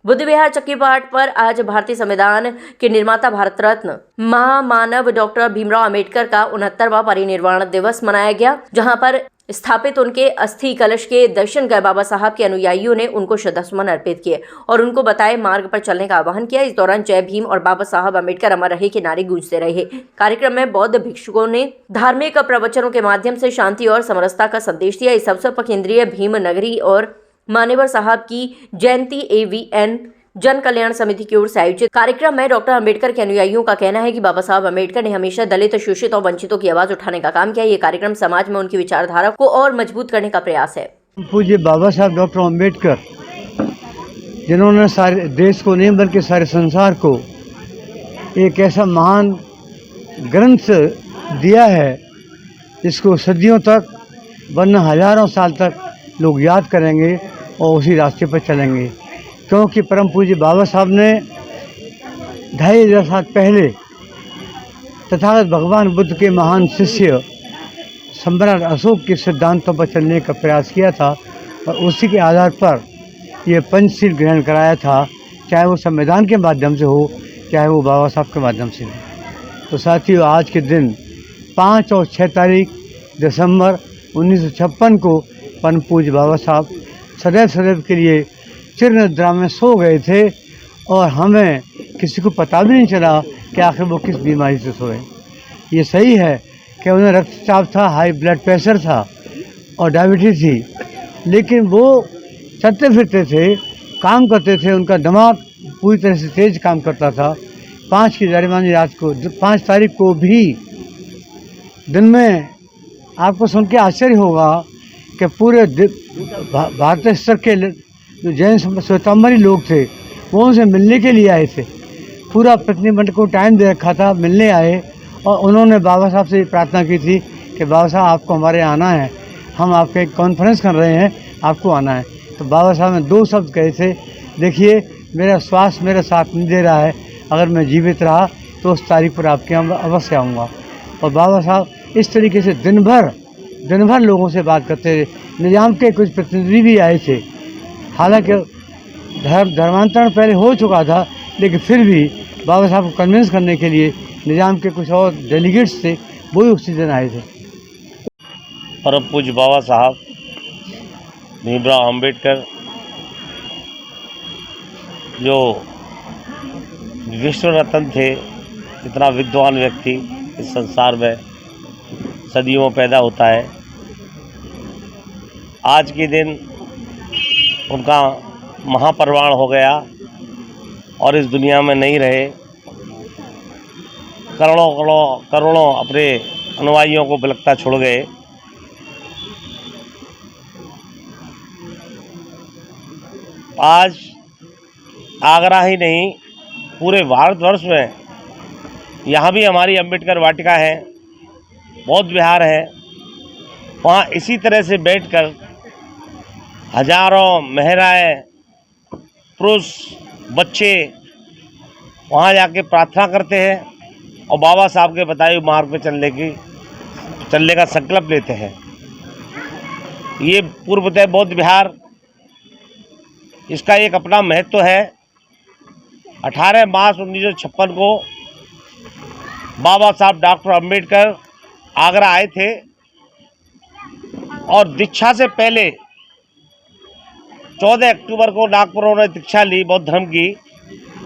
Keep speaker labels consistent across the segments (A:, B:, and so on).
A: बुद्ध विहार चक्कीपाट पर आज भारतीय संविधान के निर्माता भारत रत्न महामानव डॉक्टर भीमराव अंबेडकर का 69वां परिनिर्वाण दिवस मनाया गया, जहां पर स्थापित उनके अस्थि कलश के दर्शन कर बाबा साहब के अनुयायियों ने उनको श्रद्धासुमन अर्पित किए और उनको बताए मार्ग पर चलने का आह्वान किया। इस दौरान जय भीम और बाबा साहब अंबेडकर अमर रहे के नारे गूंजते रहे। कार्यक्रम में बौद्ध भिक्षुकों ने धार्मिक प्रवचनों के माध्यम से शांति और समरसता का संदेश दिया। इस अवसर पर केंद्रीय भीम नगरी और मानेवर साहब की जयंती AVN जन कल्याण समिति की ओर से आयोजित कार्यक्रम में डॉक्टर अंबेडकर के अनुयायियों का कहना है कि बाबा साहब अंबेडकर ने हमेशा दलित, शोषित और वंचितों की आवाज उठाने का काम किया। ये कार्यक्रम समाज में उनकी विचारधारा को और मजबूत करने का प्रयास है।
B: पूज्य बाबा साहब डॉक्टर अंबेडकर, जिन्होंने सारे देश को नहीं बल्कि सारे संसार को एक ऐसा महान ग्रंथ दिया है जिसको सदियों तक वरना हजारों साल तक लोग याद करेंगे और उसी रास्ते पर चलेंगे, क्योंकि परम पूज्य बाबा साहब ने 2,500 साल पहले तथागत भगवान बुद्ध के महान शिष्य सम्राट अशोक के सिद्धांतों पर चलने का प्रयास किया था और उसी के आधार पर ये पंचशील ग्रहण कराया था, चाहे वो संविधान के माध्यम से हो, चाहे वो बाबा साहब के माध्यम से हो। तो साथियों, आज के दिन 5 और 6 तारीख दिसंबर 1956 को परम पूज्य बाबा साहब सदैव के लिए चिर निद्रा में सो गए थे और हमें किसी को पता भी नहीं चला कि आखिर वो किस बीमारी से सोए। ये सही है कि उन्हें रक्तचाप था, हाई ब्लड प्रेशर था और डायबिटीज़ थी, लेकिन वो चलते फिरते थे, काम करते थे, उनका दिमाग पूरी तरह से तेज काम करता था। 5 की जारिमानी रात को 5 तारीख को भी दिन में आपको सुन के आश्चर्य होगा कि पूरे भारतीय स्तर के जो जैन श्वेतांबरी लोग थे वो उनसे मिलने के लिए आए थे। पूरा प्रतिनिधिमंडल को टाइम दे रखा था, मिलने आए और उन्होंने बाबा साहब से प्रार्थना की थी कि बाबा साहब आपको हमारे आना है, हम आपके कॉन्फ्रेंस कर रहे हैं, आपको आना है। तो बाबा साहब ने 2 शब्द कहे थे, देखिए मेरा स्वास्थ्य मेरा साथ नहीं दे रहा है, अगर मैं जीवित रहा तो उस तारीख पर आपके यहाँ अवश्य आऊँगा। और बाबा साहब इस तरीके से दिन भर लोगों से बात करते थे। निजाम के कुछ प्रतिनिधि भी आए थे, हालांकि धर्मांतरण पहले हो चुका था, लेकिन फिर भी बाबा साहब को कन्विंस करने के लिए निजाम के कुछ और डेलीगेट्स थे, वो भी उसी दिन आए थे।
C: परम पूज्य बाबा साहब भीमराव अंबेडकर जो विश्व रत्न थे, इतना विद्वान व्यक्ति इस संसार में सदियों में पैदा होता है। आज के दिन उनका महापरिनिर्वाण हो गया और इस दुनिया में नहीं रहे। करोड़ों अपने अनुयायियों को बिलखता छोड़ गए। आज आगरा ही नहीं, पूरे भारतवर्ष में यहाँ भी हमारी अंबेडकर वाटिका है, बौद्ध विहार है, वहाँ इसी तरह से बैठकर हजारों महिलाएं, पुरुष, बच्चे वहाँ जाके प्रार्थना करते हैं और बाबा साहब के बताए हुए मार्ग पे चलने का संकल्प लेते हैं। ये पूर्वतः बौद्ध विहार, इसका एक अपना महत्व है। 18 मार्च 1956 को बाबा साहब डॉक्टर अंबेडकर आगरा आए थे और दीक्षा से पहले 14 अक्टूबर को नागपुर उन्होंने दीक्षा ली बौद्ध धर्म की।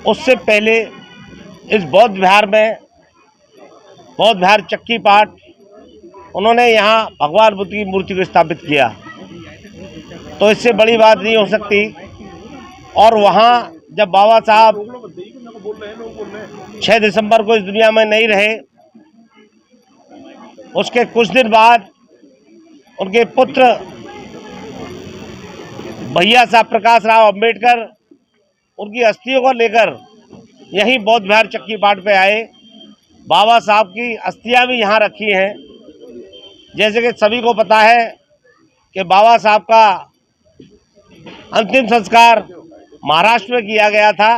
C: उससे पहले इस बौद्ध विहार चक्कीपाट उन्होंने यहाँ भगवान बुद्ध की मूर्ति को स्थापित किया, तो इससे बड़ी बात नहीं हो सकती। और वहाँ जब बाबा साहब 6 दिसंबर को इस दुनिया में नहीं रहे, उसके कुछ दिन बाद उनके पुत्र भैया साहब प्रकाश राव अंबेडकर उनकी अस्थियों को लेकर यहीं बौद्ध विहार चक्कीपाट पे आए। बाबा साहब की अस्थियां भी यहाँ रखी हैं। जैसे कि सभी को पता है कि बाबा साहब का अंतिम संस्कार महाराष्ट्र में किया गया था।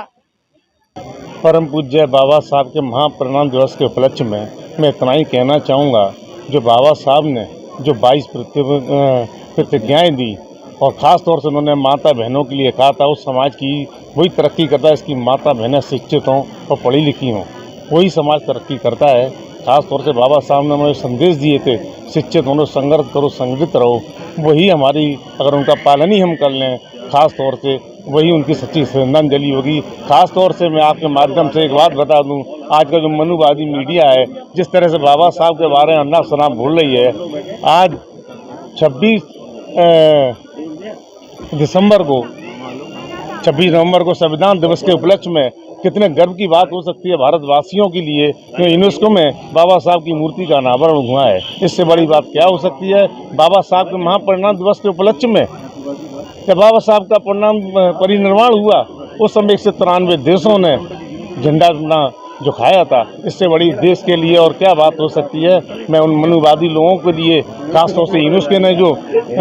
D: परम पूज्य बाबा साहब के महापरिनिर्वाण दिवस के उपलक्ष्य में मैं इतना ही कहना चाहूँगा, जो बाबा साहब ने जो 22 प्रतिज्ञाएं दी, और ख़ास तौर से उन्होंने माता बहनों के लिए कहा था, उस समाज की वही तरक्की करता है इसकी माता बहनें शिक्षित हों और पढ़ी लिखी हों, वही समाज तरक्की करता है। ख़ास तौर से बाबा साहब ने हमें संदेश दिए थे, शिक्षित होने, संघर्ष करो, संगठित रहो, वही हमारी अगर उनका पालन ही हम कर लें, ख़ास तौर से वही उनकी सच्ची श्रद्धांजलि होगी। ख़ास तौर से मैं आपके माध्यम से एक बात बता दूं, आज का जो मनुवादी मीडिया है जिस तरह से बाबा साहब के बारे में अन्ना शनाप भूल रही है, आज 26 नवंबर को संविधान दिवस के उपलक्ष्य में कितने गर्व की बात हो सकती है भारतवासियों के लिए कि यूनेस्को में बाबा साहब की मूर्ति का अनावरण हुआ है। इससे बड़ी बात क्या हो सकती है। बाबा साहब के महापरिनिर्वाण दिवस के उपलक्ष्य में जब बाबा साहब का परिनिर्वाण हुआ उस समय 193 देशों ने झंडा अपना झुकाया था। इससे बड़ी देश के लिए और क्या बात हो सकती है। मैं उन मनुवादी लोगों के लिए खासतौर से यूनेस्को ने जो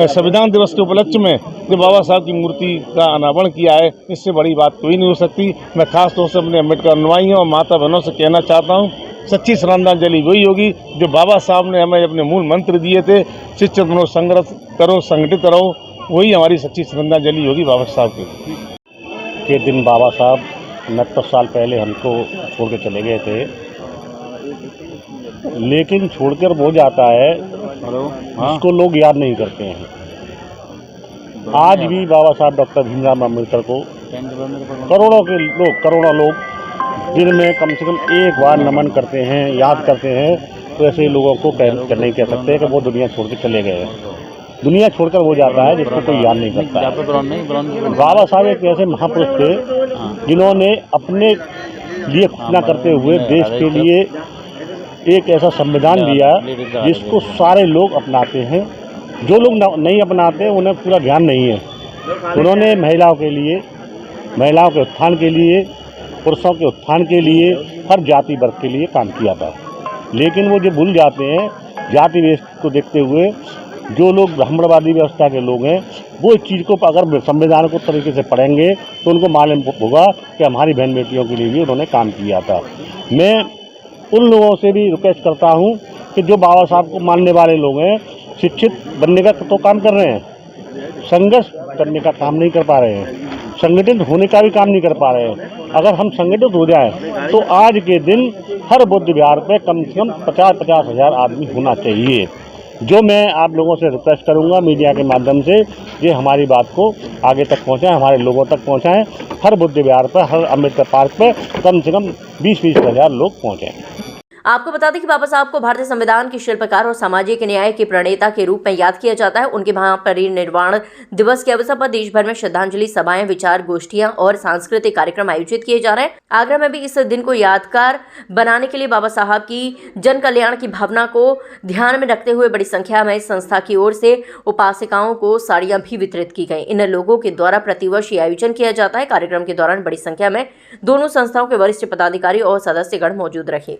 D: संविधान दिवस के उपलक्ष्य में जो बाबा साहब की मूर्ति का अनावरण किया है, इससे बड़ी बात कोई नहीं हो सकती। मैं खासतौर से अपने अम्बेडकर अनुयायियों और माता बहनों से कहना चाहता हूँ, सच्ची श्रद्धांजलि वही होगी जो बाबा साहब ने हमें अपने मूल मंत्र दिए थे, शिक्षित बनो, संघर्ष करो, संगठित रहो, वही हमारी सच्ची श्रद्धांजलि होगी बाबा साहब के दिन। बाबा साहब 69 साल पहले हमको छोड़ के चले गए थे, लेकिन छोड़कर वो जाता है जिसको लोग याद नहीं करते हैं। आज भी बाबा साहब डॉक्टर भीमराव अम्बेडकर को करोड़ों लोग दिन में कम से कम एक बार नमन करते हैं, याद करते हैं। तो ऐसे लोगों को नहीं कह सकते कि वो दुनिया छोड़ के चले गए हैं। दुनिया छोड़कर वो जाता है जिसको कोई याद नहीं करता। बाबा साहब एक ऐसे महापुरुष थे जिन्होंने अपने लिए कुछ न करते हुए देश के लिए एक ऐसा संविधान दिया जिसको सारे लोग अपनाते हैं। जो लोग नहीं अपनाते उन्हें पूरा ध्यान नहीं है। उन्होंने महिलाओं के लिए, महिलाओं के उत्थान के लिए, पुरुषों के उत्थान के लिए, हर जाति वर्ग के लिए काम किया था। लेकिन वो जो भूल जाते हैं, जाति वेश को देखते हुए जो लोग ब्राह्मणवादी व्यवस्था के लोग हैं वो इस चीज़ को अगर संविधान को तरीके से पढ़ेंगे तो उनको मालूम होगा कि हमारी बहन बेटियों के लिए भी उन्होंने काम किया था। मैं उन लोगों से भी रिक्वेस्ट करता हूं कि जो बाबा साहब को मानने वाले लोग हैं, शिक्षित बनने का तो काम कर रहे हैं, संघर्ष करने का काम नहीं कर पा रहे हैं, संगठित होने का भी काम नहीं कर पा रहे हैं। अगर हम संगठित हो जाए तो आज के दिन हर बुद्ध विहार पर कम से कम 50-50 हज़ार आदमी होना चाहिए। जो मैं आप लोगों से रिक्वेस्ट करूंगा मीडिया के माध्यम से कि हमारी बात को आगे तक पहुंचाएं, हमारे लोगों तक पहुंचाएं। हर बुद्ध विहार पर, हर अम्बेडकर पार्क पर कम से कम 20-20 हज़ार लोग पहुंचें।
A: आपको बता दें कि बाबा साहब को भारतीय संविधान के शिल्पकार और सामाजिक न्याय के प्रणेता के रूप में याद किया जाता है। उनके महापरिनिर्वाण दिवस के अवसर पर देश भर में श्रद्धांजलि सभाएं, विचार गोष्ठियां और सांस्कृतिक कार्यक्रम आयोजित किए जा रहे हैं। आगरा में भी इस दिन को यादगार बनाने के लिए बाबा साहब की जन कल्याण की भावना को ध्यान में रखते हुए बड़ी संख्या में संस्था की ओर से उपासिकाओं को साड़ियां भी वितरित की गई। इन लोगों के द्वारा प्रतिवर्ष ये आयोजन किया जाता है। कार्यक्रम के दौरान बड़ी संख्या में दोनों संस्थाओं के वरिष्ठ पदाधिकारी और सदस्यगण मौजूद रहे।